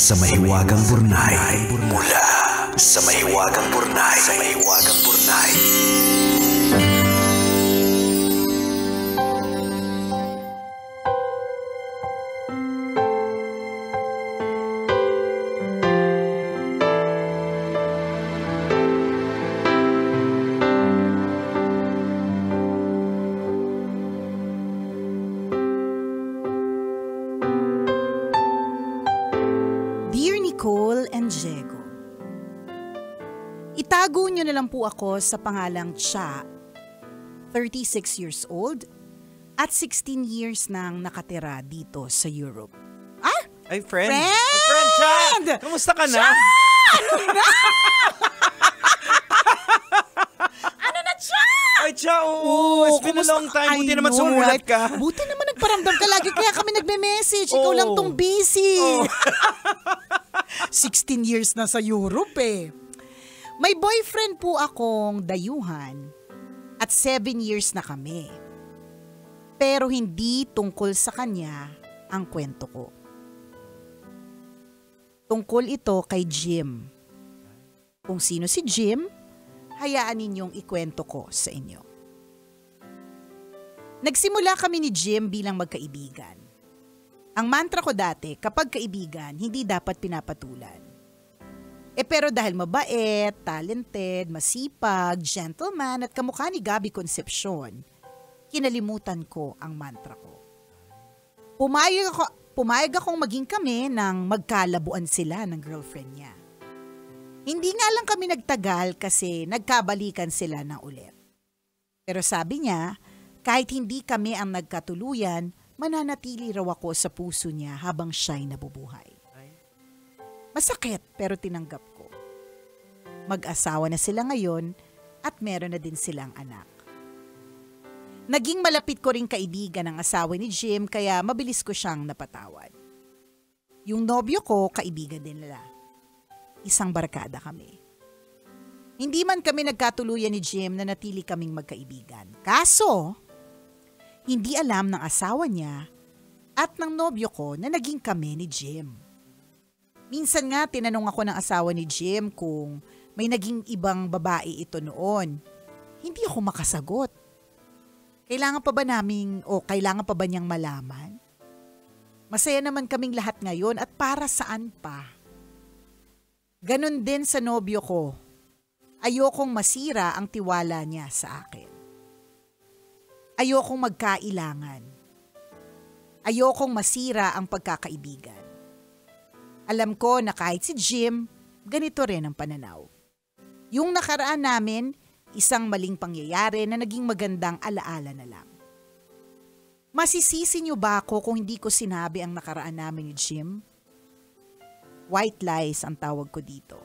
sa Mahiwagang Burnay. Mula sa Mahiwagang Burnay. Sa Mahiwagang Burnay. Itago niyo na lang po ako sa pangalang Cha, 36 years old, at 16 years nang nakatira dito sa Europe. Ah? Ay, friend! Friend! Oh, friend, Cha! Kamusta ka na? Cha! Ano na? Ano na, Cha? Ay, Cha, oo. It's been a long time. Buti naman sumulat ka. Buti naman nagparamdam ka lagi. Kaya kami nagme-message. Ikaw lang tong busy. 16 years na sa Europe eh. May boyfriend po akong dayuhan at 7 years na kami. Pero hindi tungkol sa kanya ang kwento ko. Tungkol ito kay Jim. Kung sino si Jim, hayaan ninyong ikwento ko sa inyo. Nagsimula kami ni Jim bilang magkaibigan. Ang mantra ko dati, kapag kaibigan, hindi dapat pinapatulan. Pero dahil mabait, talented, masipag, gentleman at kamukha ni Gabby Concepcion, kinalimutan ko ang mantra ko. Pumayag akong maging kami nang magkalabuan sila ng girlfriend niya. Hindi nga lang kami nagtagal kasi nagkabalikan sila na ulit. Pero sabi niya, kahit hindi kami ang nagkatuluyan, mananatili raw ako sa puso niya habang siya'y nabubuhay. Masakit pero tinanggap ko. Mag-asawa na sila ngayon at meron na din silang anak. Naging malapit ko ring kaibigan ang asawa ni Jim kaya mabilis ko siyang napatawad. Yung nobyo ko, kaibigan din nila. Isang barkada kami. Hindi man kami nagkatuluyan ni Jim na natili kaming magkaibigan. Kaso, hindi alam ng asawa niya at ng nobyo ko na naging kami ni Jim. Minsan nga tinanong ako ng asawa ni Jim kung may naging ibang babae ito noon. Hindi ako makasagot. Kailangan pa ba niyang malaman? Masaya naman kaming lahat ngayon at para saan pa? Ganon din sa nobyo ko. Ayokong masira ang tiwala niya sa akin. Ayokong magkailangan. Ayokong masira ang pagkakaibigan. Alam ko na kahit si Jim, ganito rin ang pananaw. Yung nakaraan namin, isang maling pangyayari na naging magandang alaala na lang. Masisisi niyo ba ako kung hindi ko sinabi ang nakaraan namin ni Jim? White lies ang tawag ko dito.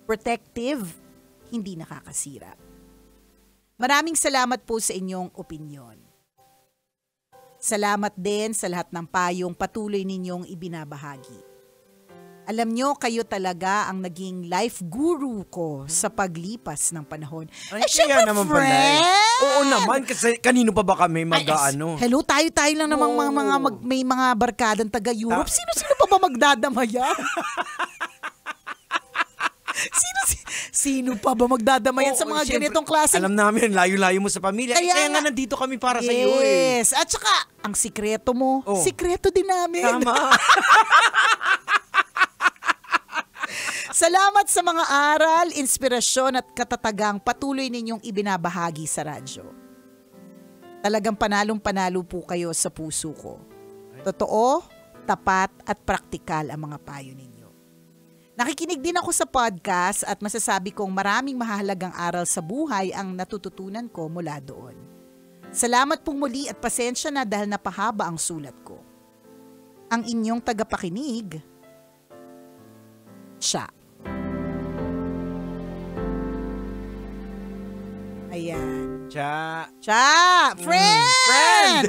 Protective, hindi nakakasira. Maraming salamat po sa inyong opinyon. Salamat din sa lahat ng payong patuloy ninyong ibinabahagi. Alam nyo, kayo talaga ang naging life guru ko sa paglipas ng panahon. Ay, kaya naman pala. Oo naman, kasi kanino pa ba kami Hello, tayo lang namang may mga barkadang taga-Europe. Sino pa ba magdadamayan? Sino pa ba magdadamayan sa mga ganitong klase? Alam namin, layo-layo mo sa pamilya. Kaya nga nandito kami para sa iyo eh. Yes, at saka, ang sikreto mo, sikreto din namin. Tama. Salamat sa mga aral, inspirasyon at katatagang patuloy ninyong ibinabahagi sa radyo. Talagang panalong-panalo po kayo sa puso ko. Totoo, tapat at praktikal ang mga payo ninyo. Nakikinig din ako sa podcast at masasabi kong maraming mahalagang aral sa buhay ang natututunan ko mula doon. Salamat pong muli at pasensya na dahil napahaba ang sulat ko. Ang inyong tagapakinig, Cha. Ayan. Cha. Friend!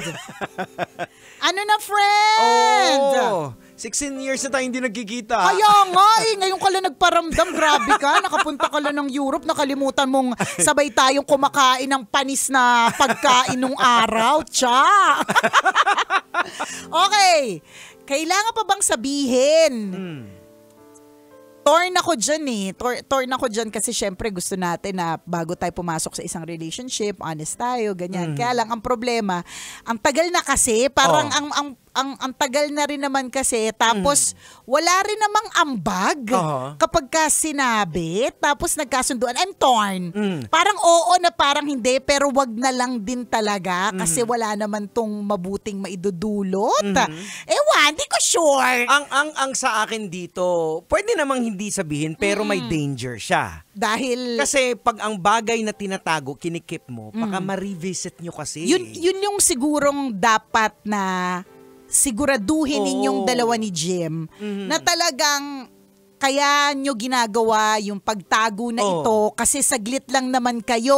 Ano na, friend? Oo. 16 years na tayo hindi nagkikita. Kaya nga ngayon ka lang nagparamdam. Grabe ka, nakapunta ka lang ng Europe, nakalimutan mong sabay tayong kumakain ng panis na pagkain nung araw. Cha! Okay. Kailangan pa bang sabihin? Mm. Torn ako dyan eh. Torn ako dyan kasi syempre gusto natin na bago tayo pumasok sa isang relationship, honest tayo, ganyan. Kaya lang ang problema, ang tagal na kasi, parang ang tagal na rin naman kasi, tapos wala rin namang ambag kapag ka sinabi, tapos nagkasunduan. I'm torn. Parang oo na parang hindi, pero wag na lang din talaga kasi wala naman tong mabuting maidudulot. Ewan, di ko sure. Ang sa akin dito, pwede namang hindi sabihin pero may danger siya. Dahil Kasi pag ang bagay na tinatago, kinikip mo, baka ma-revisit nyo kasi. yun yung sigurong dapat na siguraduhin ninyong dalawa ni Jim na talagang kaya nyo ginagawa yung pagtago na ito kasi saglit lang naman kayo,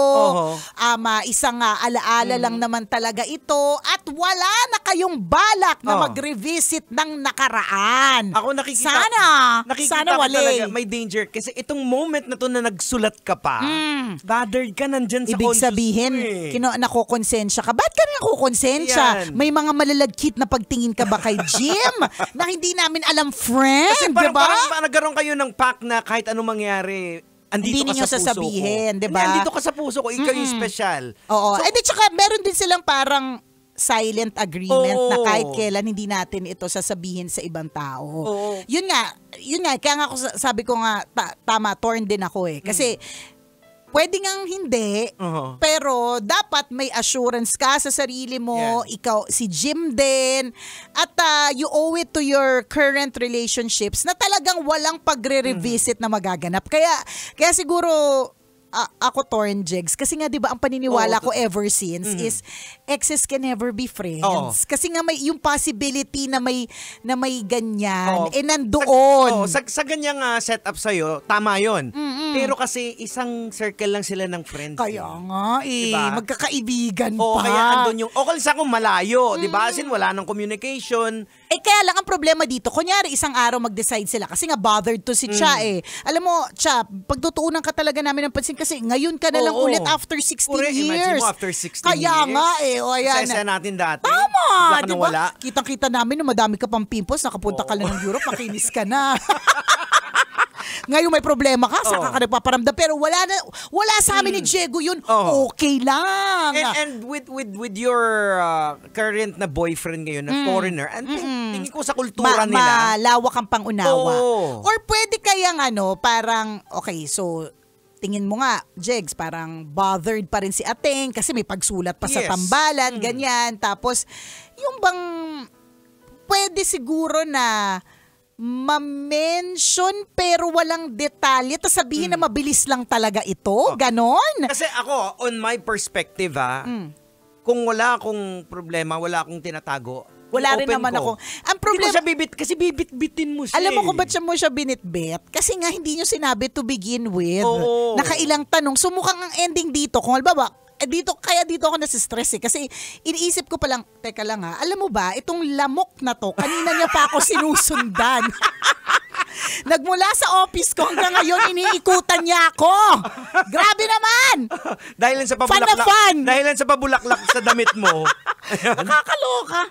isang alaala lang naman talaga ito at wala na kayong balak na mag-revisit ng nakaraan. Ako nakikita Sana ko wala. talaga may danger kasi itong moment na to na nagsulat ka pa, bothered ka nandyan sa Ibig conscious sabihin, mo nakukonsensya ka. Ba't ka nakukonsensya? Yan. May mga malalagkit na pagtingin ka ba kay Jim na hindi namin alam, friend? Kasi parang, diba? parang nagkaroon kayo ng pact na kahit anong mangyari, andito Hindi ka ninyo sa puso sasabihin, ko. diba? Hindi, andito ka sa puso ko, ikaw yung special. Oo. So, And then tsaka meron din silang parang silent agreement na Oo. kahit kailan hindi natin ito sasabihin sa ibang tao. Oo. Yun nga, kaya nga ako sabi ko nga, tama, torn din ako eh. Kasi, pwede ngang hindi, pero dapat may assurance ka sa sarili mo, ikaw, si Jim din, at you owe it to your current relationships na talagang walang pagre-revisit na magaganap. Kaya siguro, ako torn, Jegs. Kasi nga, di ba, ang paniniwala ko ever since is exes can never be friends. Kasi nga, may yung possibility na may ganyan, nandoon. Sa ganyang setup sa'yo, tama yun. Pero kasi isang circle lang sila ng friends. Kaya nga, Diba? magkakaibigan pa. Kaya andun yung, okay sa kung malayo, di ba? As in, wala nang communication. Kaya lang ang problema dito, kunyari isang araw mag-decide sila kasi nga bothered to si Cha eh. Alam mo, Cha, pagtutuunan ka talaga namin ng pansin kasi ngayon ka na lang ulit after 16 Correct. years. Imagine mo after 16 Kaya years. nga eh. O ayan. Sa natin dati. Tama, Bigla ka di nang ba? wala. Kitang-kita namin na madami ka pang pimples, nakapunta ka lang ng Europe, makinis ka na. Ngayon may problema ka, saka ka nagpaparamdam. Pero wala sa amin ni Diego yun. Okay lang. And with your current na boyfriend ngayon, na foreigner, and tingin ko sa kultura nila. Malawak ang pangunawa. Oo. Or pwede kayang parang, okay, so tingin mo nga, Jegs, parang bothered pa rin si Ateng kasi may pagsulat pa sa Yes. tambalan, ganyan. Tapos, yung bang pwede siguro na ma-mention pero walang detalye. Tapos sabihin na mabilis lang talaga ito. Ganon. Kasi ako, on my perspective kung wala akong problema, wala akong tinatago, Wala rin i-open naman ko. ako. Ang Hindi problema, ko siya kasi bibit-bitin mo siya. alam mo kung ba't mo siya binitbit? Kasi nga hindi nyo sinabi to begin with. Oo. Nakailang tanong. So mukhang ang ending dito, kung halimbawa, dito ako nasistress eh. Kasi iniisip ko palang, teka lang alam mo ba, itong lamok na to, kanina niya pa ako sinusundan. Nagmula sa office ko hanggang ngayon, iniikutan niya ako. Grabe naman! Dahil sa pabulaklak. Fan. Dahil sa pabulaklak sa damit mo. Nakakaloka.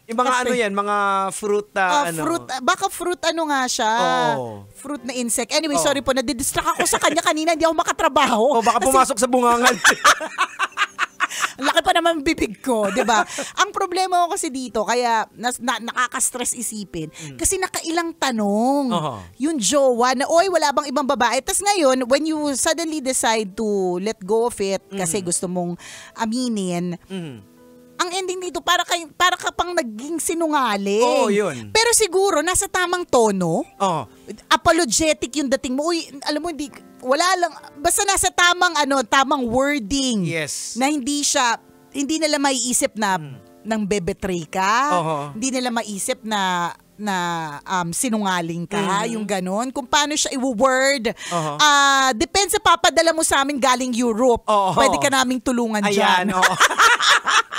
Yung mga ano yan, mga fruit Fruit, baka fruit nga siya. Oo. Fruit na insect. Anyway, sorry po, nadidistract ako sa kanya kanina, hindi ako makatrabaho. baka pumasok sa bungangan. Ang laki pa naman bibig ko, di ba? Ang problema ko kasi dito, kaya nakaka-stress isipin, kasi nakailang tanong yung jowa na, oy, wala bang ibang babae? Tapos ngayon, when you suddenly decide to let go of it, kasi gusto mong aminin, ang ending dito, para ka pang naging sinungaling. Oo, yun. Pero siguro, nasa tamang tono, apologetic yung dating mo. Uy, alam mo, wala lang, basta nasa tamang wording. Yes. Na hindi nila maiisip na nang bebetray ka. Hindi nila maiisip na sinungaling ka, yung ganon. Kung paano siya i-word. Depende sa papadala mo sa amin galing Europe. Pwede ka naming tulungan dyan. Ayan,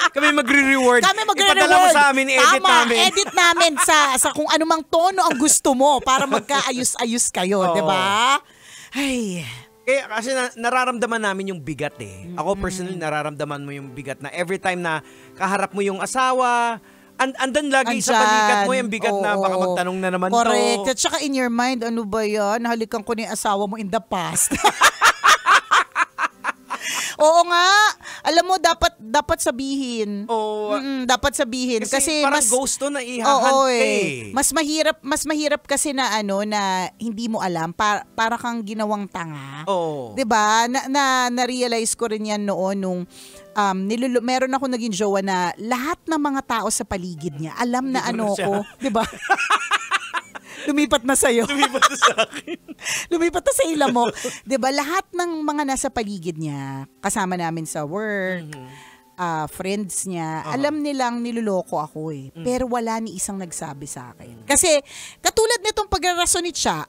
Kami magre-reward. Ipadala mo sa amin, edit namin. Edit namin sa kung anumang tono ang gusto mo para magkaayos-ayos kayo, di ba? Ay. Kasi nararamdaman namin yung bigat eh. Ako personally, nararamdaman mo yung bigat na every time na kaharap mo yung asawa, Andan lagi sa Andyan. balikat mo yung bigat na Oo. baka magtanong na naman Correct. to. At saka in your mind, ano ba yan? Halikan ko na yung asawa mo in the past. Oo nga. Alam mo, dapat sabihin. Oo. Dapat sabihin. Kasi parang mas, ghost to na oo, ihahunt ka eh. Mas mahirap kasi na na hindi mo alam. Para kang ginawang tanga. Oo. 'Di ba? Na-realize ko rin yan noon nung meron ako naging jowa na lahat ng mga tao sa paligid niya alam na Hindi ko ano na siya. ko, 'di ba? Lumipat na sa'yo. Lumipat na sa akin. Lumipat na sa ila mo. 'Di ba? Lahat ng mga nasa paligid niya, kasama namin sa work, friends niya, alam nilang niloloko ako eh. Pero wala ni isang nagsabi sa akin. Kasi katulad nitong pagrarason ni Cha,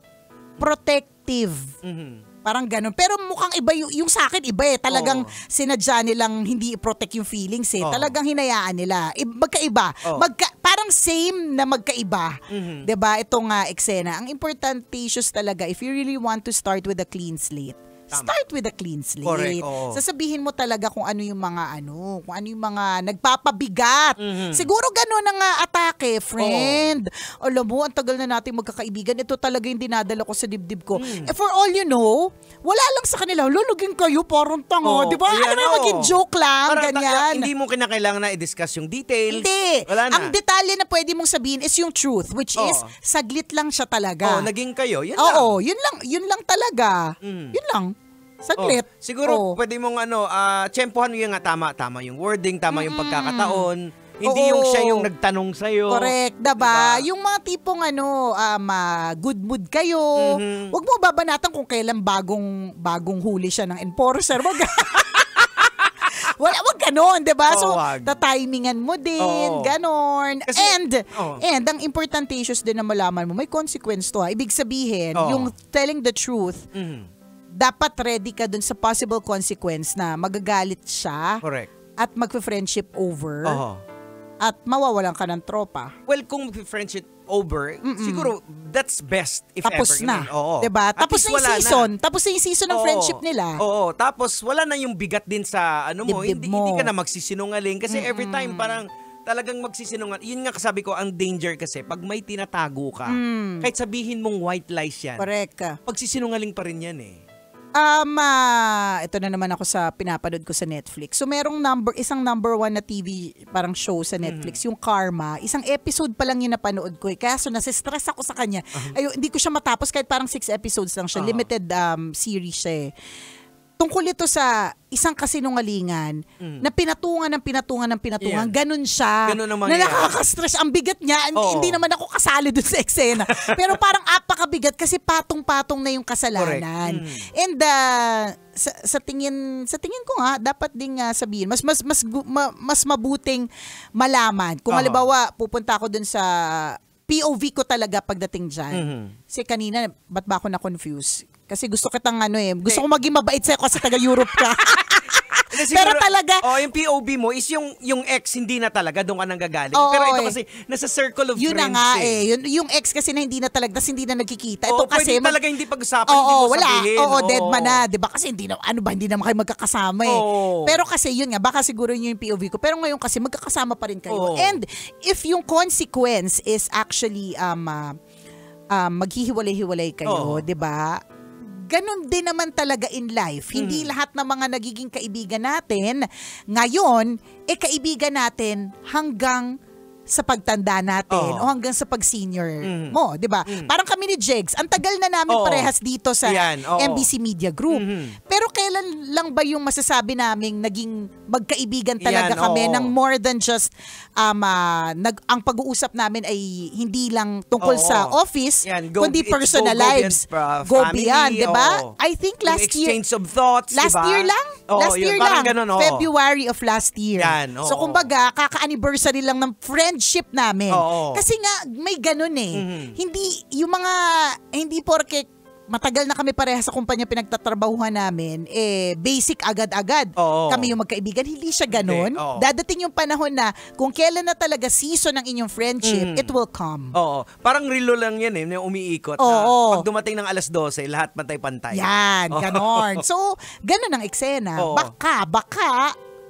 protective. Parang ganun. Pero mukhang iba yung sa akin, iba eh. Talagang sinadya nilang hindi i-protect yung feelings eh. Talagang hinayaan nila. Magkaiba. Parang same na magkaiba. 'Di ba? Itong eksena. Ang importantatious talaga, if you really want to start with a clean slate, start with a clean slate. Correct, oo. Sasabihin mo talaga kung ano yung mga nagpapabigat. Siguro gano'n ang atake, friend. Alam mo, ang tagal na nating magkakaibigan. Ito talaga yung dinadala ko sa dibdib ko. For all you know, wala lang sa kanila. Lulugin kayo, parang tanga. Di ba? Alam mo, maging joke lang, Parang ganyan. hindi mo kinakailangan na i-discuss yung details. Hindi. Wala na. Ang detalye na pwede mong sabihin is yung truth, which is saglit lang siya talaga. Naging kayo. Yan lang. Oo, yun lang talaga. Yun lang. Saglit. Siguro pwede mong tsempohan mo yung tama yung wording, tama yung pagkakataon. Hindi yung siya yung nagtanong sa'yo. Correct, diba? Yung mga tipong good mood kayo. Huwag mo babanatan kung kailan bagong huli siya ng enforcer. Wag ganon, diba? So, tatimingan mo din, ganon. Kasi, and ang importantatious din na malaman mo, may consequence to. Ibig sabihin, yung telling the truth, dapat ready ka dun sa possible consequence na magagalit siya. Correct. At magfe-friendship over. At mawawalan ka ng tropa. Well, kung friendship over, siguro that's best if tapos ever. Na. Oo. Diba? At Tapos least na yung season. Tapos na yung season ng friendship nila. Oo. Tapos wala na yung bigat din sa Dibdib mo. Hindi ka na magsisinungaling. Kasi every time parang talagang magsisinungaling. Yun nga kasabi ko, ang danger kasi pag may tinatago ka, kahit sabihin mong white lies yan, Correct. pagsisinungaling pa rin yan eh. Ito na naman ako sa pinapanood ko sa Netflix. So merong isang number 1 na TV parang show sa Netflix, yung Karma. Isang episode pa lang yung napanood ko eh. Kaso nasistress ako sa kanya. Hindi ko siya matapos kahit parang 6 episodes lang siya. Limited series siya eh. Tungkol ito sa isang kasinungalingan na pinatungan. Yeah. Ganun siya. Ganun ang na mangyayari. nakaka-stress. Ang bigat niya. Hindi naman ako kasali dun sa eksena. Pero parang apakabigat kasi patong-patong na yung kasalanan. And sa tingin ko nga, dapat ding sabihin, mas mabuting malaman. Kung halimbawa, pupunta ako dun sa POV ko talaga pagdating dyan. Kasi kanina, ba't ba ako na-confuse? Kasi gusto kitang gusto ko maging mabait sa'yo kasi taga-Europe ka. Pero talaga, yung POV mo is yung ex hindi na talaga doon ka nang gagaling. Oo, Pero ito kasi nasa circle of yun friends. na nga yung ex kasi na hindi na talaga, tas hindi na nagkikita. Ito kasi pwede talaga hindi pag-usapan, hindi mo wala. sabihin. Dead man na, 'di ba? Kasi hindi naman kayo magkakasama eh. Pero kasi yun nga, baka siguro yun yung POV ko. Pero ngayon kasi magkakasama pa rin kayo. And if yung consequence is actually maghihiwalay-hiwalay kayo, 'di ba? Ganon din naman talaga in life. Hindi lahat ng mga nagiging kaibigan natin ngayon, kaibigan natin hanggang sa pagtanda natin o hanggang sa pag-senior mo, 'di ba? Parang kami ni Jegs, ang tagal na namin parehas dito sa MBC Media Group. Pero kailan lang ba yung masasabi naming naging magkaibigan talaga kami ng more than just ang pag-uusap namin ay hindi lang tungkol sa office, kundi personal lives. Go beyond, 'di ba? I think last year, exchange of thoughts, last year lang? Last year lang. Ganun, February of last year. Yan, so kumbaga, kaka-anniversary lang ng friendship namin. Kasi nga, may ganun eh. Hindi porke matagal na kami pareha sa kumpanya pinagtatrabahuhan namin, basic agad-agad. Kami yung magkaibigan. Hindi siya ganun. Dadating yung panahon na kung kailan na talaga season ng inyong friendship, it will come. Parang relo lang yan na umiikot. Pag dumating ng 12:00, lahat pantay-pantay. Yan, ganon. So, ganon ang eksena. Baka,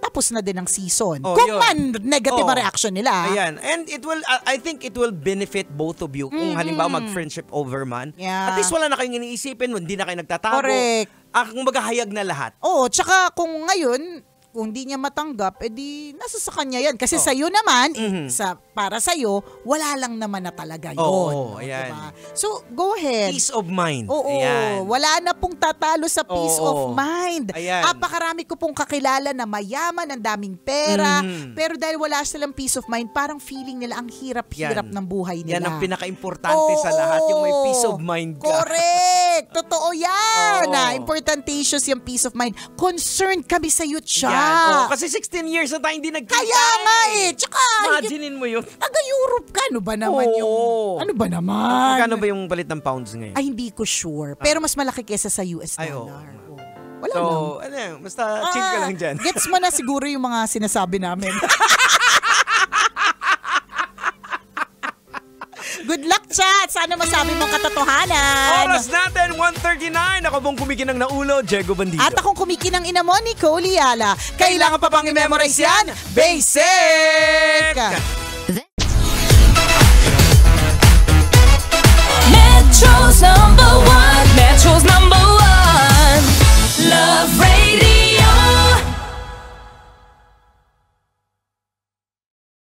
tapos na din ang season. Oh, Kung yun. man negative Oh. ang reaction nila. Ayan. And it will, I think it will benefit both of you. Kung halimbawa mag-friendship over man. Yeah. At least wala na kayong iniisipin, hindi na kayo nagtatago. Correct. Kung maghahayag na lahat. Oo, tsaka kung ngayon, kung di niya matanggap, edi nasa sa kanya yan. Kasi sa'yo naman, para sa'yo, wala lang naman na talaga yun. Oo, ayan. Diba? So, go ahead. Peace of mind. Oo, Ayan. wala na pong tatalo sa peace Oo. of mind. Ayan. Napakarami ko pong kakilala na mayaman, ang daming pera, pero dahil wala silang peace of mind, parang feeling nila ang hirap-hirap Yan. ng buhay nila. Yan ang pinaka-importante sa lahat, yung may peace of mind ka. Correct! Totoo yan! Oo. Importantatious yung peace of mind. Concerned kami sa iyo, Cha. Yan. Oo, kasi 16 years na tayo hindi nagkita. Kaya nga eh. Tsaka, Imaginein mo yun. taga-Europe ka. Ano ba naman yung... Oo. Ano ba naman? Magkano ba yung palit ng pounds ngayon? Ay, hindi ko sure. Pero mas malaki kesa sa US Ay, oo. dollar. Oo. Wala So, lang. basta chill ka lang dyan. Gets mo na siguro yung mga sinasabi namin. Good luck, chat! Sana masabi mong katotohanan. Oras natin, 1:39. Ako pong kumikinang na ulo, Diego Bandido. At akong kumikinang ina mo, Nicole Liala. Kailangan pa bang i-memorize yan? Basic!